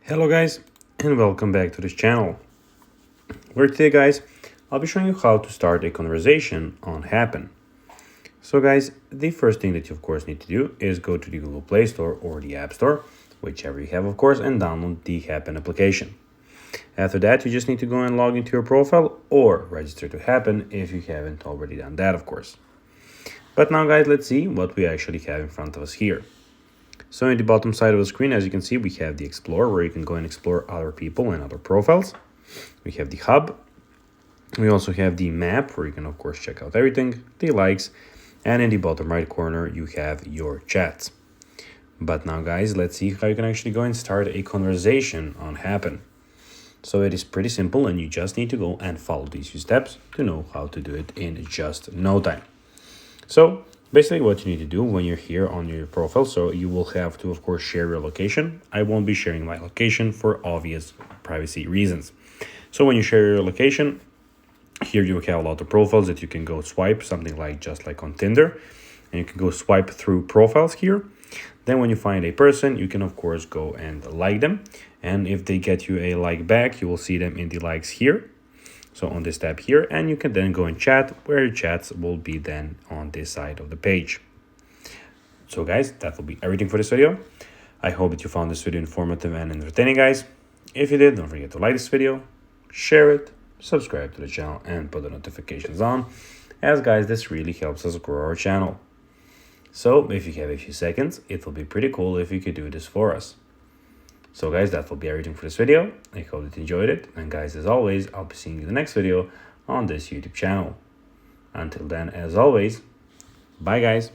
Hello guys, and welcome back to this channel, where today guys I'll be showing you how to start a conversation on Happn. So guys, the first thing that you of course need to do is go to the Google Play Store or the App Store, whichever you have of course, and download the Happn application. After that, you just need to go and log into your profile or register to Happn if you haven't already done that of course. But now guys, let's see what we actually have in front of us here. So in the bottom side of the screen, as you can see, we have the Explore, where you can go and explore other people and other profiles. We have the Hub. We also have the Map, where you can, of course, check out everything, the likes, and in the bottom right corner, you have your chats. But now, guys, let's see how you can actually go and start a conversation on Happn. So it is pretty simple, and you just need to go and follow these few steps to know how to do it in just no time. So basically what you need to do when you're here on your profile, so you will have to of course share your location. I won't be sharing my location for obvious privacy reasons. So when you share your location, here you have a lot of profiles that you can go swipe, something like just like on Tinder, and you can go swipe through profiles here. Then when you find a person, you can of course go and like them, and if they get you a like back, you will see them in the likes here. So on this tab here, and you can then go and chat, where your chats will be then on this side of the page. So guys, that will be everything for this video. I hope that you found this video informative and entertaining, guys. If you did, don't forget to like this video, share it, subscribe to the channel, and put the notifications on, as guys, this really helps us grow our channel. So if you have a few seconds, it will be pretty cool if you could do this for us. So guys, that will be everything for this video. I hope that you enjoyed it. And guys, as always, I'll be seeing you in the next video on this YouTube channel. Until then, as always, bye guys.